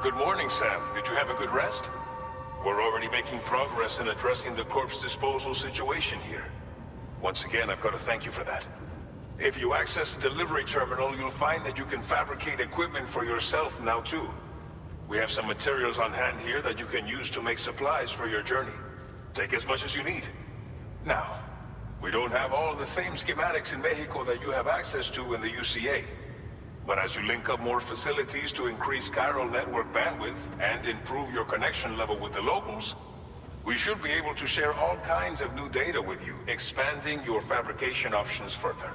Good morning, Sam. Did you have a good rest? We're already making progress in addressing the corpse disposal situation here. Once again, I've got to thank you for that. If you access the delivery terminal, you'll find that you can fabricate equipment for yourself now too. We have some materials on hand here that you can use to make supplies for your journey. Take as much as you need. Now, we don't have all the same schematics in Mexico that you have access to in the UCA. But as you link up more facilities to increase chiral network bandwidth and improve your connection level with the locals, we should be able to share all kinds of new data with you, expanding your fabrication options further.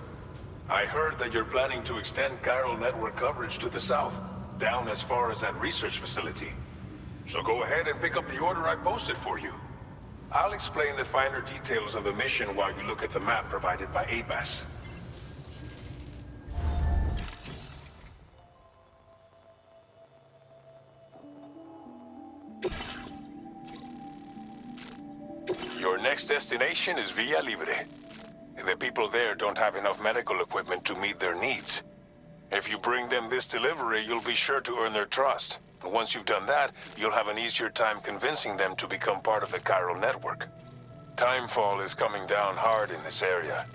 I heard that you're planning to extend chiral network coverage to the south, down as far as that research facility. So go ahead and pick up the order I posted for you. I'll explain the finer details of the mission while you look at the map provided by ABAS. Your next destination is Villa Libre. The people there don't have enough medical equipment to meet their needs. If you bring them this delivery, you'll be sure to earn their trust. And once you've done that, you'll have an easier time convincing them to become part of the chiral network. Timefall is coming down hard in this area.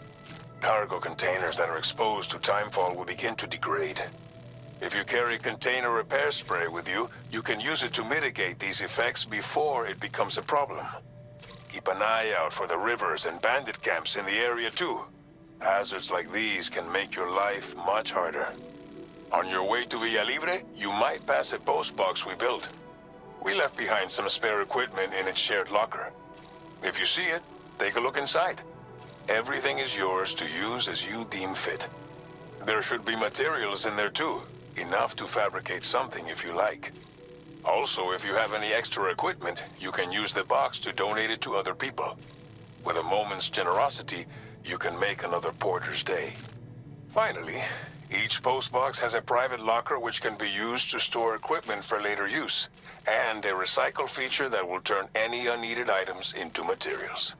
Cargo containers that are exposed to timefall will begin to degrade. If you carry container repair spray with you, you can use it to mitigate these effects before it becomes a problem. Keep an eye out for the rivers and bandit camps in the area too. Hazards like these can make your life much harder. On your way to Villa Libre, you might pass a post box we built. We left behind some spare equipment in its shared locker. If you see it, take a look inside. Everything is yours to use as you deem fit. There should be materials in there too, enough to fabricate something if you like. Also, if you have any extra equipment, you can use the box to donate it to other people. With a moment's generosity, you can make another porter's day. Finally, each postbox has a private locker which can be used to store equipment for later use, and a recycle feature that will turn any unneeded items into materials.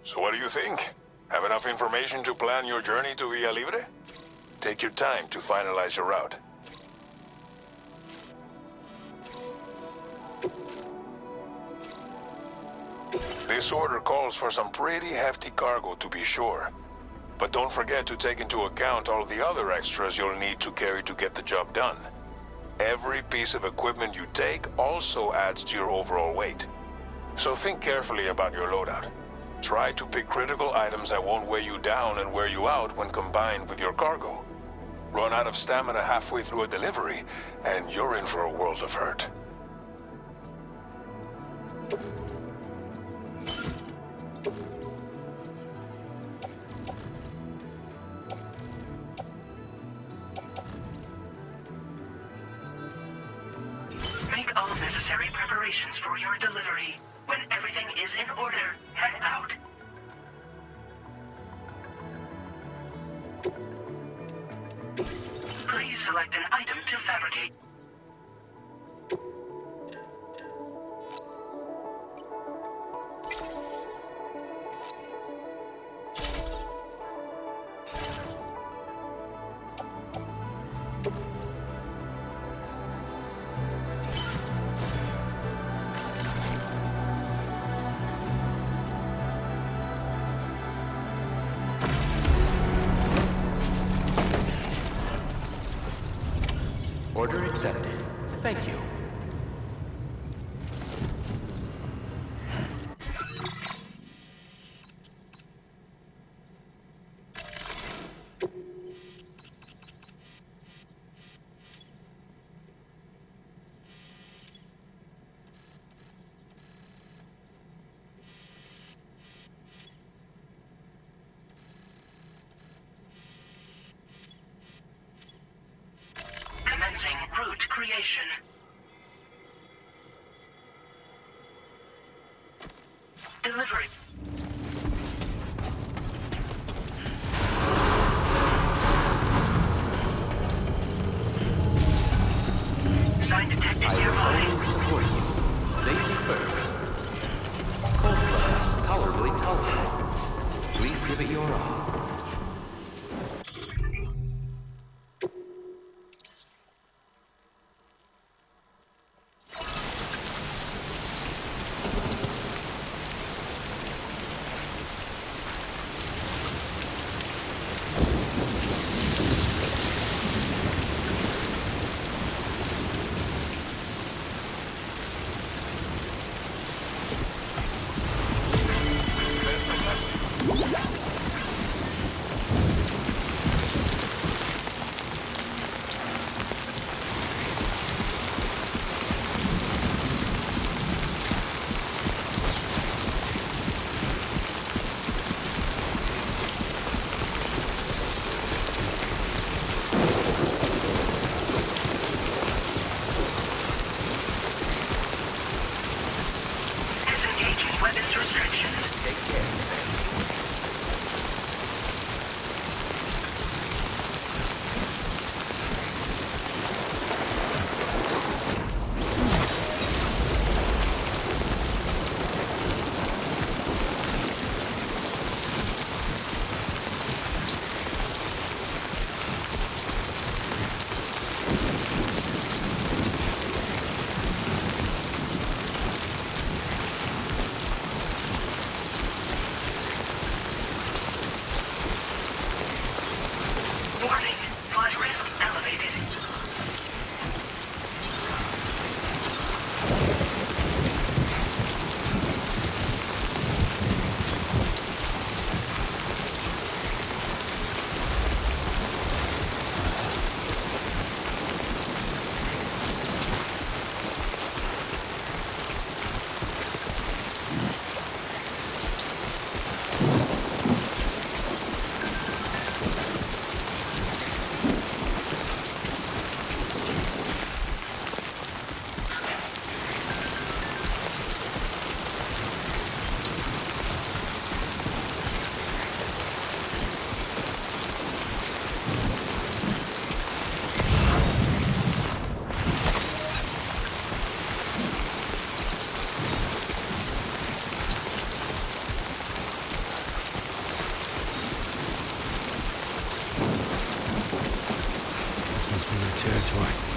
So what do you think? Have enough information to plan your journey to Villa Libre? Take your time to finalize your route. This order calls for some pretty hefty cargo to be sure. But don't forget to take into account all the other extras you'll need to carry to get the job done. Every piece of equipment you take also adds to your overall weight. So think carefully about your loadout. Try to pick critical items that won't weigh you down and wear you out when combined with your cargo. Run out of stamina halfway through a delivery, and you're in for a world of hurt. Make all necessary preparations for your delivery. When everything is in order, head out. Please select an item to fabricate. Order accepted. Thank you. Commencing route creation. Delivery. Sign detected I will nearby. always support you. Safety first. Cold blast tolerably tolerable. Please give it your all. territory.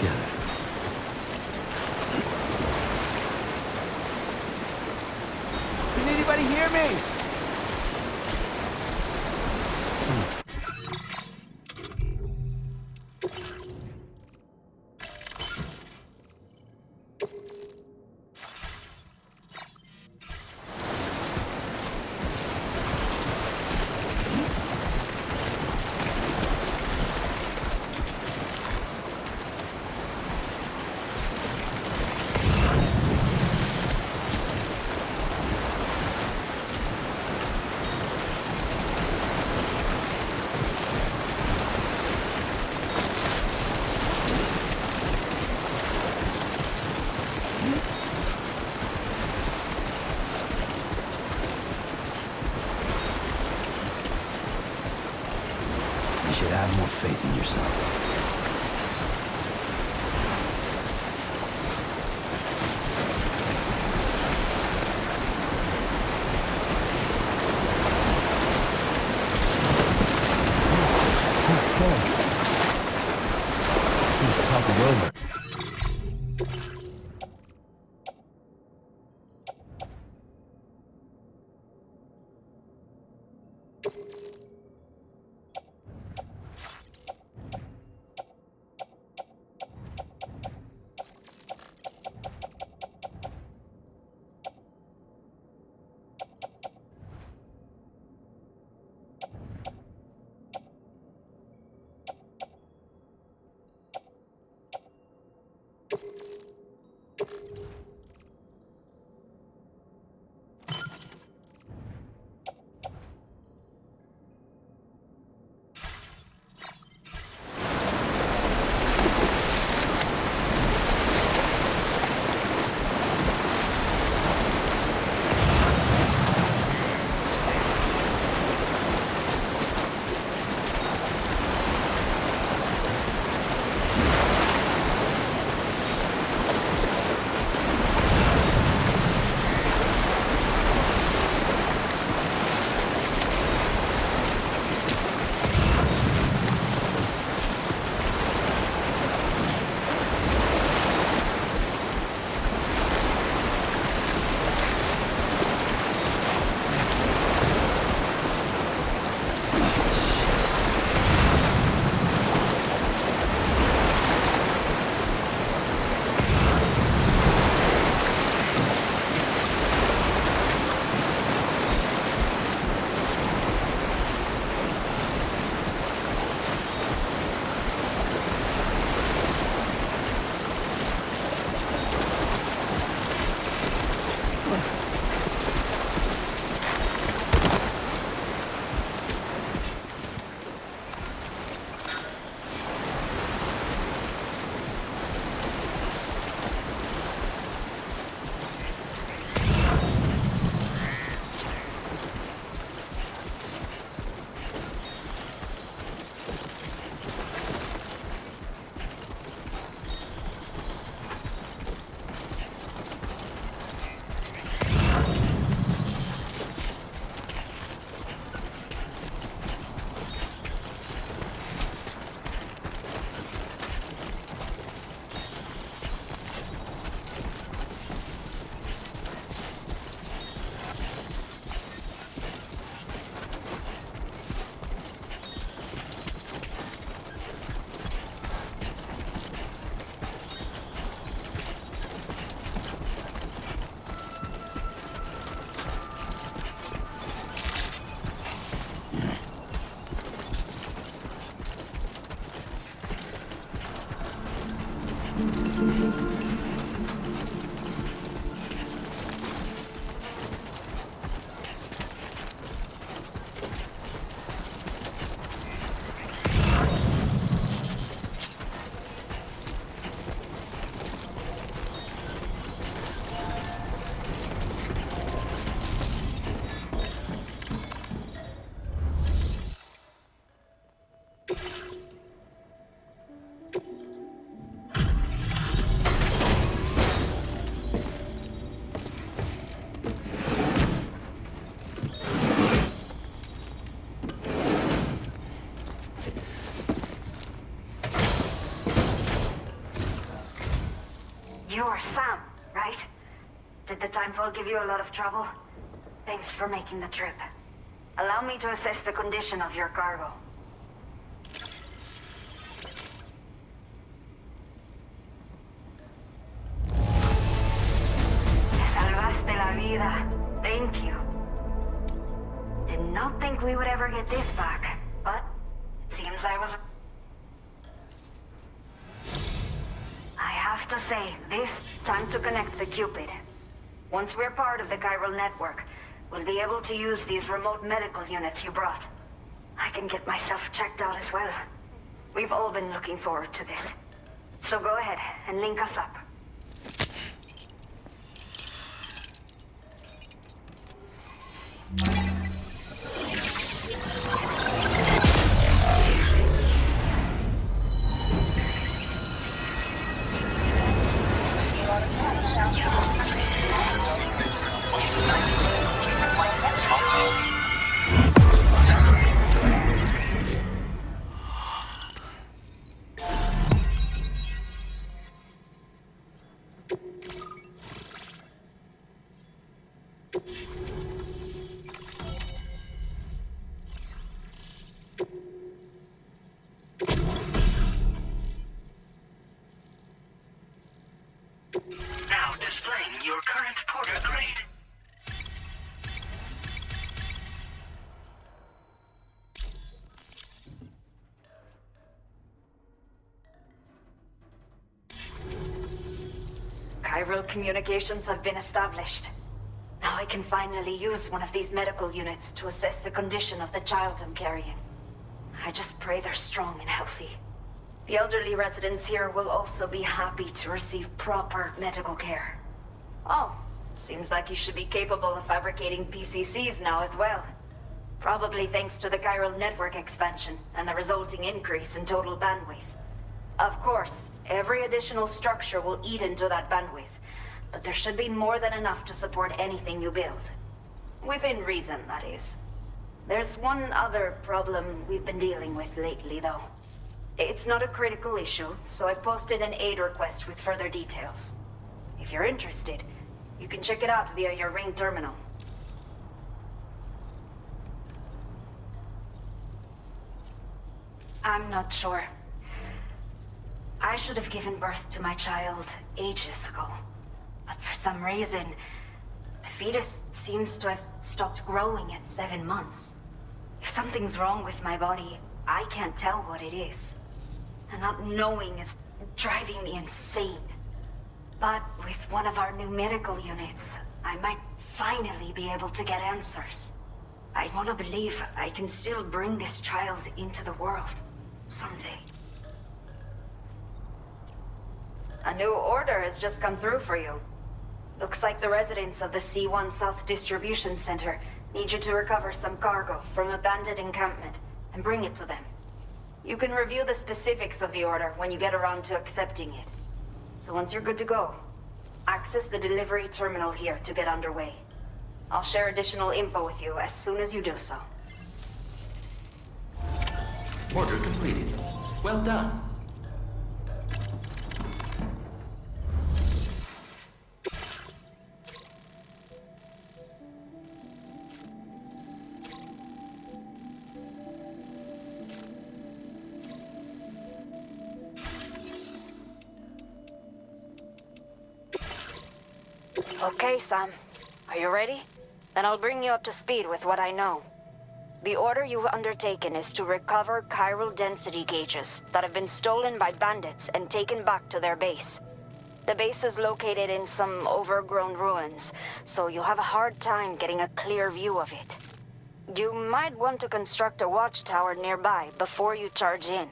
together. Can anybody hear me? You should have more faith in yourself. He's talking over. You're Sam, right? Did the timefall give you a lot of trouble? Thanks for making the trip. Allow me to assess the condition of your cargo. Me salvaste la vida. Thank you. Did not think we would ever get this back, but seems I was... I have to say, this time to connect the Cupid. Once we're part of the chiral network, we'll be able to use these remote medical units you brought. I can get myself checked out as well. We've all been looking forward to this. So go ahead and link us up. Now displaying your current porter grade. Chiral communications have been established. Now I can finally use one of these medical units to assess the condition of the child I'm carrying. I just pray they're strong and healthy. The elderly residents here will also be happy to receive proper medical care. Oh, seems like you should be capable of fabricating PCCs now as well. Probably thanks to the chiral network expansion and the resulting increase in total bandwidth. Of course, every additional structure will eat into that bandwidth, but there should be more than enough to support anything you build. Within reason, that is. There's one other problem we've been dealing with lately, though. It's not a critical issue, so I posted an aid request with further details. If you're interested, you can check it out via your ring terminal. I'm not sure. I should have given birth to my child ages ago. But for some reason, the fetus seems to have stopped growing at 7 months. If something's wrong with my body, I can't tell what it is. And not knowing is driving me insane. But with one of our new medical units, I might finally be able to get answers. I want to believe I can still bring this child into the world someday. A new order has just come through for you. Looks like the residents of the C1 South Distribution Center need you to recover some cargo from an abandoned encampment and bring it to them. You can review the specifics of the order when you get around to accepting it. So once you're good to go, access the delivery terminal here to get underway. I'll share additional info with you as soon as you do so. Order completed. Well done. Okay, Sam. Are you ready? Then I'll bring you up to speed with what I know. The order you've undertaken is to recover chiral density gauges that have been stolen by bandits and taken back to their base. The base is located in some overgrown ruins, so you'll have a hard time getting a clear view of it. You might want to construct a watchtower nearby before you charge in.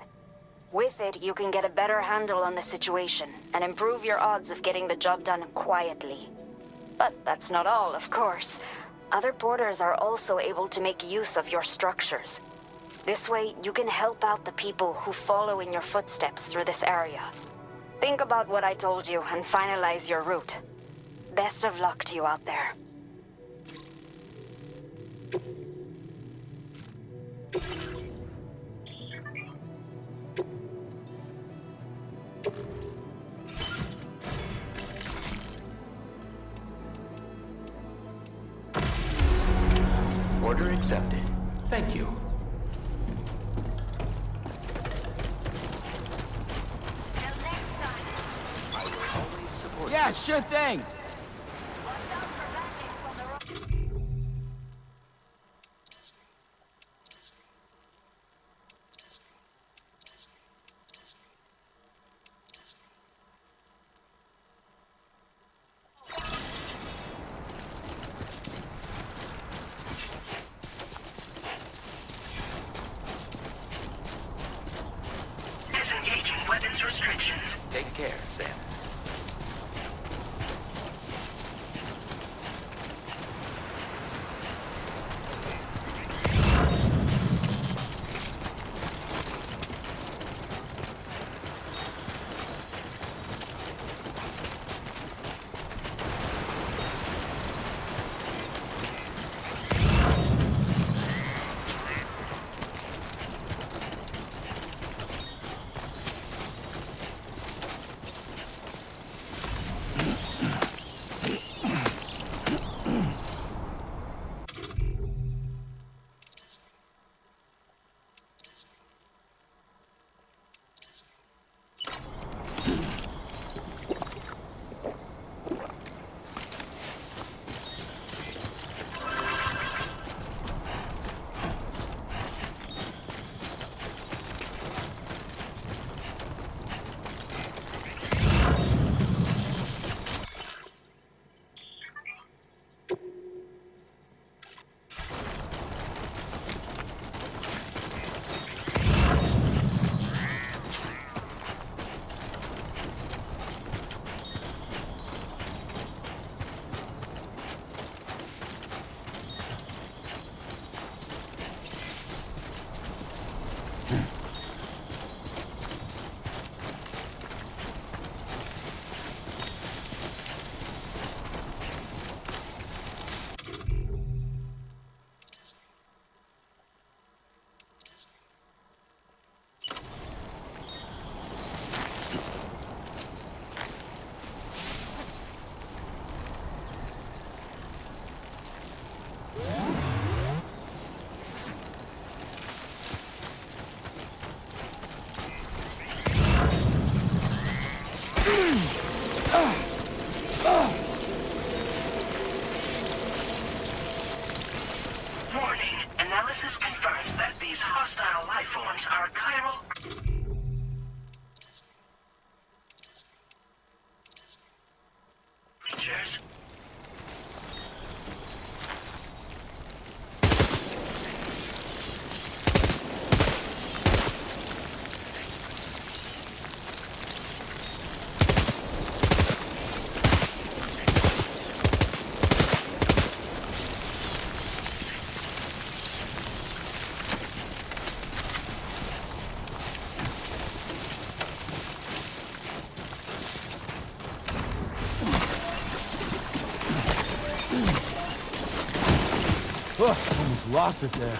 With it, you can get a better handle on the situation and improve your odds of getting the job done quietly. But that's not all, of course. Other porters are also able to make use of your structures. This way, you can help out the people who follow in your footsteps through this area. Think about what I told you and finalize your route. Best of luck to you out there. Order accepted. Thank you. I will always support Yeah, you. sure thing. Disengaging weapons restrictions. Take care, Sam. Warning. Analysis confirms that these hostile life forms are chiral creatures. Almost lost it there.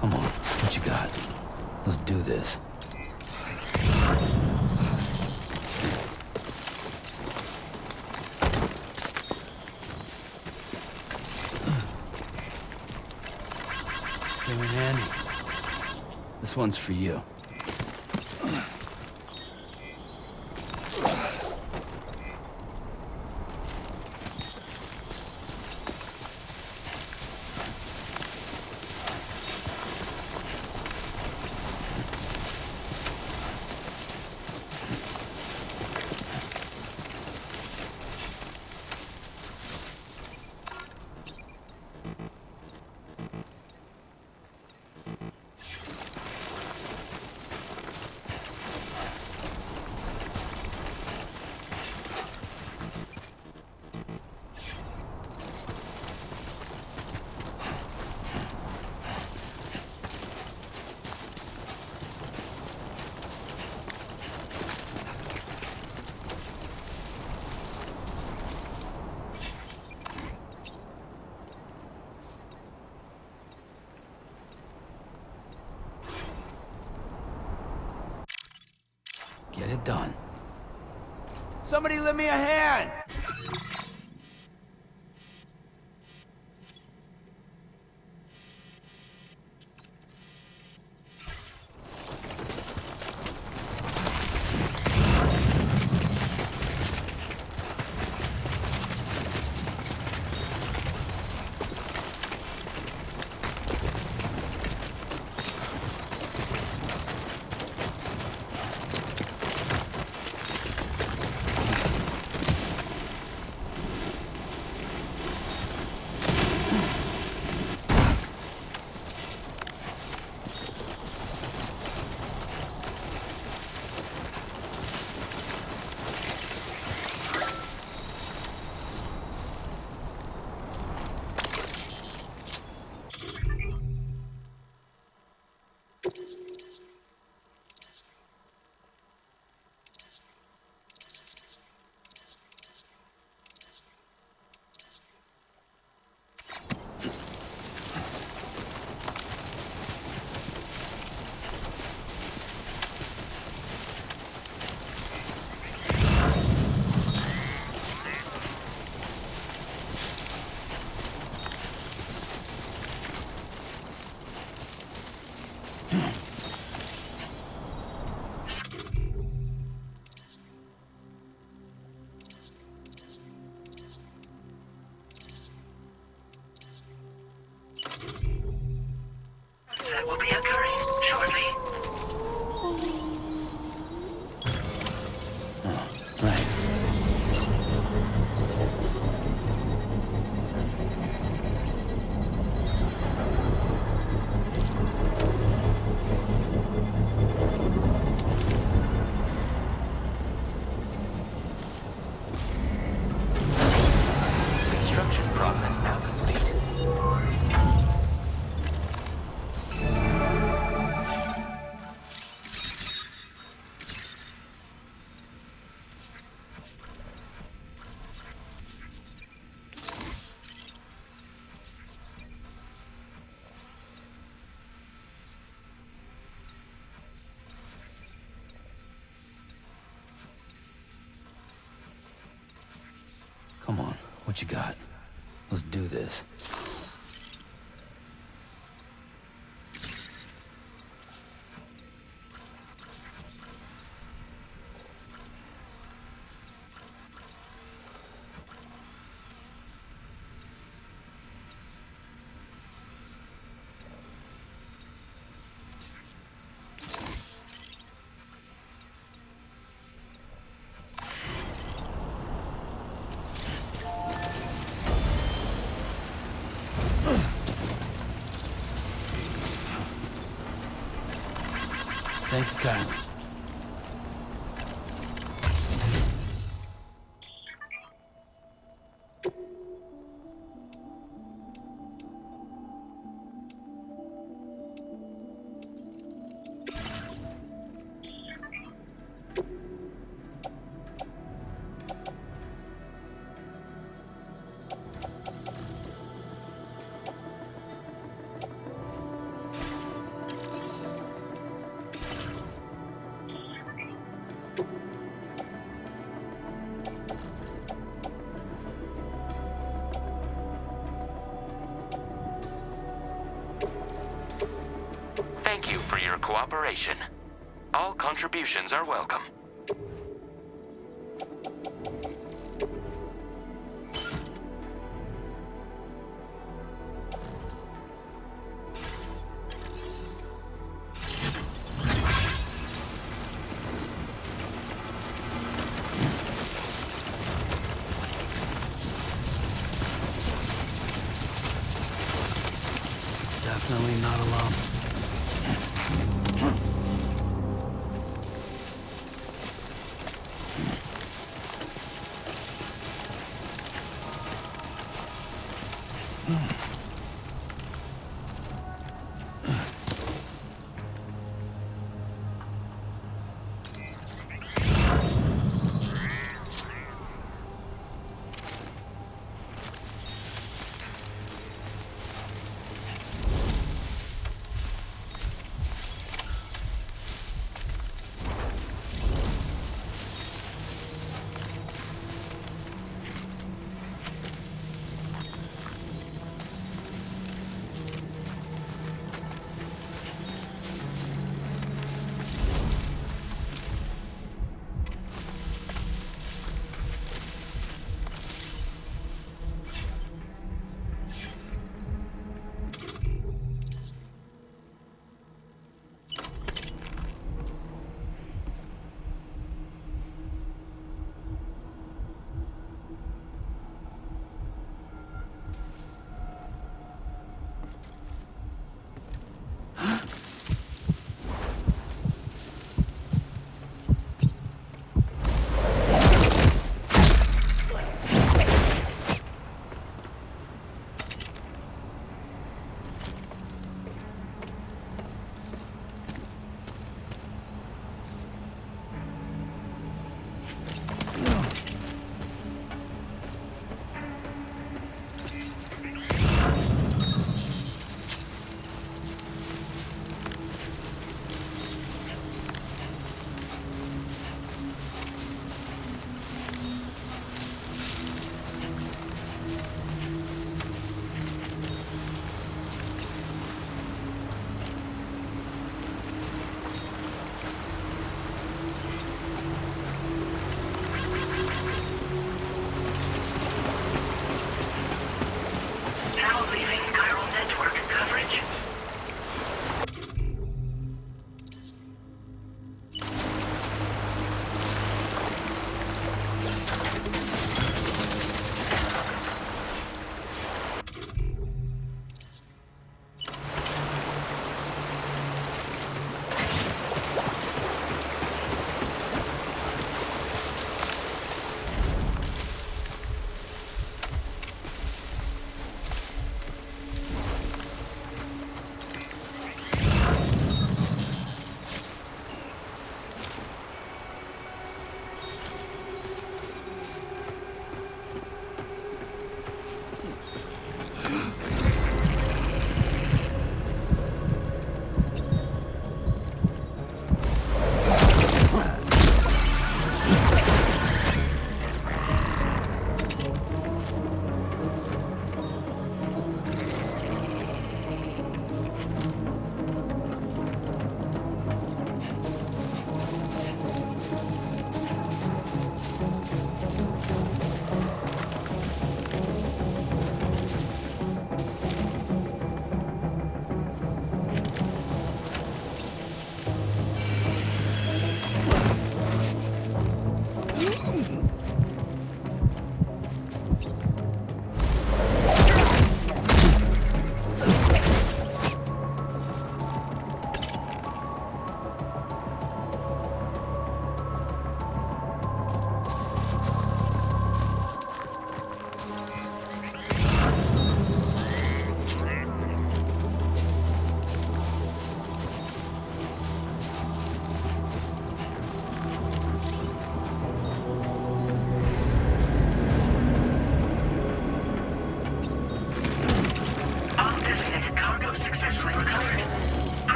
Come on, what you got? Let's do this. Came in handy. This one's for you. Get it done. Somebody lend me a hand! That will be occurring shortly. Right. Construction process now complete. Come on, what you got? Let's do this. Thank you kindly. Thank you for your cooperation. All contributions are welcome. Definitely not alone.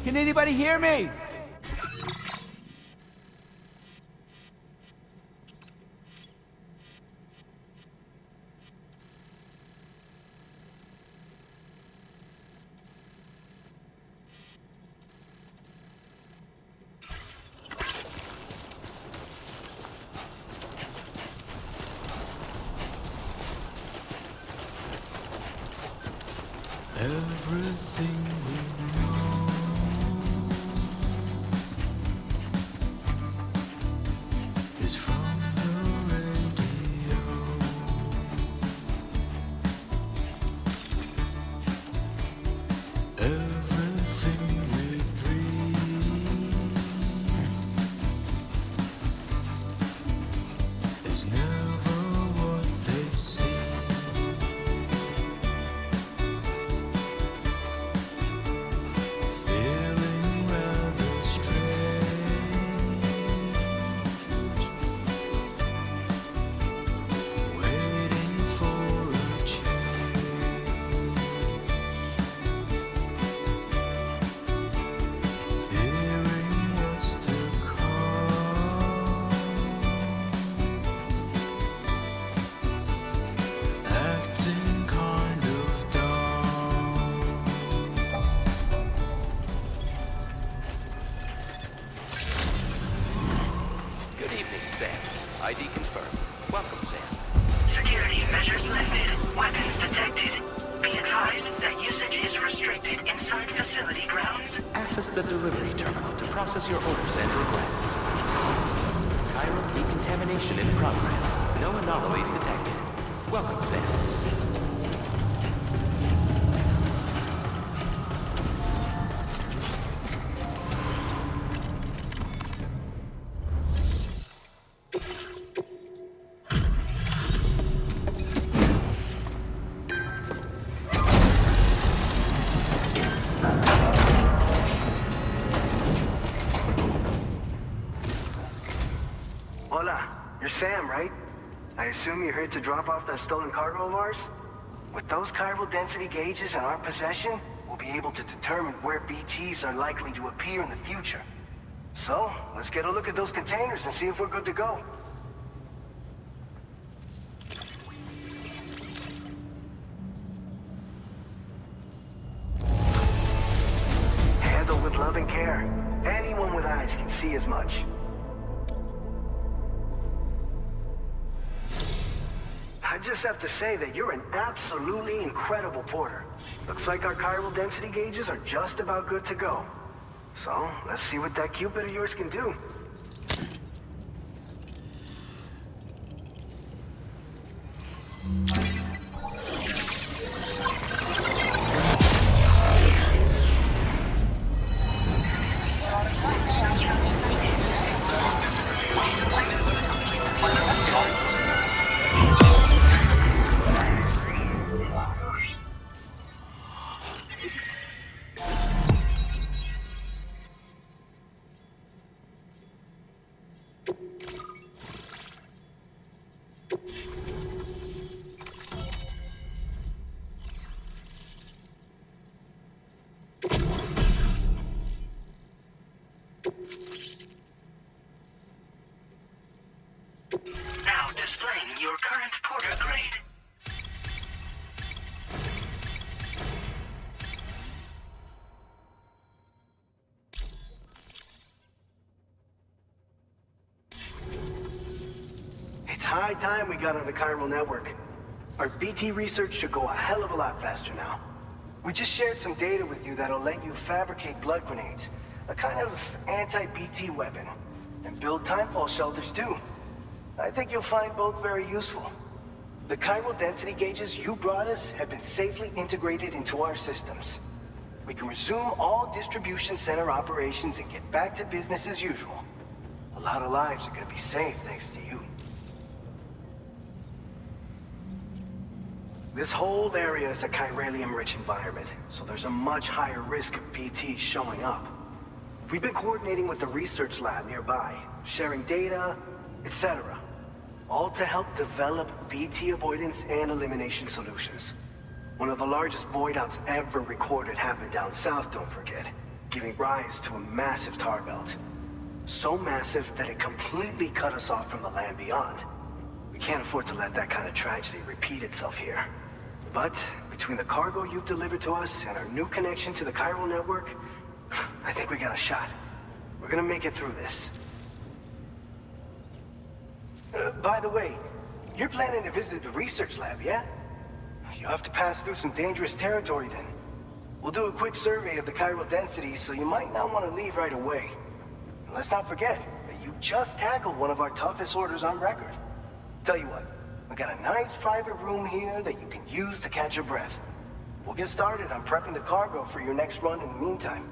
Can anybody hear me? Everything we know is from the radio. Everything we dream is never what they seem. Feeling rather strange, waiting for a change, fearing what's to come, acting kind of dumb. Good evening, Sam. ID confirmed. Welcome, Sam. Security measures lifted. Weapons detected. Be advised that usage is restricted inside facility grounds. Access the delivery terminal to process your orders and requests. Chiral decontamination in progress. No anomalies detected. Welcome, Sam. Hola, you're Sam, right? I assume you're here to drop off that stolen cargo of ours? With those chiral density gauges in our possession, we'll be able to determine where BTs are likely to appear in the future. So, let's get a look at those containers and see if we're good to go. Handle with love and care. Anyone with eyes can see as much. I just have to say that you're an absolutely incredible porter. Looks like our chiral density gauges are just about good to go. So, let's see what that Cupid of yours can do. Now displaying your current porter grade. It's high time we got on the chiral network. Our BT research should go a hell of a lot faster now. We just shared some data with you that'll let you fabricate blood grenades, a kind of anti-BT weapon, and build timefall shelters too. I think you'll find both very useful. The chiral density gauges you brought us have been safely integrated into our systems. We can resume all distribution center operations and get back to business as usual. A lot of lives are gonna be saved thanks to you. This whole area is a chiralium-rich environment, so there's a much higher risk of BTs showing up. We've been coordinating with the research lab nearby, sharing data, etc. All to help develop BT avoidance and elimination solutions. One of the largest void outs ever recorded happened down south, don't forget. giving rise to a massive tar belt. So massive that it completely cut us off from the land beyond. We can't afford to let that kind of tragedy repeat itself here. But between the cargo you've delivered to us and our new connection to the chiral network, I think we got a shot. We're gonna make it through this. By the way, you're planning to visit the research lab, yeah? You'll have to pass through some dangerous territory then. We'll do a quick survey of the chiral density, so you might not want to leave right away. And let's not forget that you just tackled one of our toughest orders on record. Tell you what, we got a nice private room here that you can use to catch your breath. We'll get started on prepping the cargo for your next run in the meantime.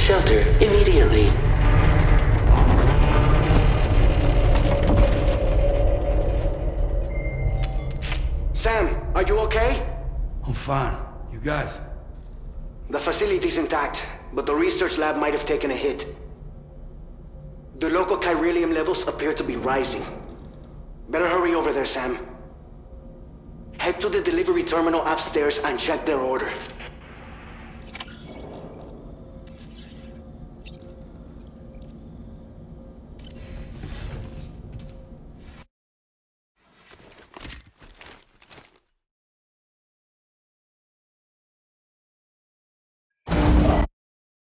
Shelter immediately. Sam, are you okay? I'm fine. You guys? The facility's intact, but the research lab might have taken a hit. The local chiralium levels appear to be rising. Better hurry over there, Sam. Head to the delivery terminal upstairs and check their order.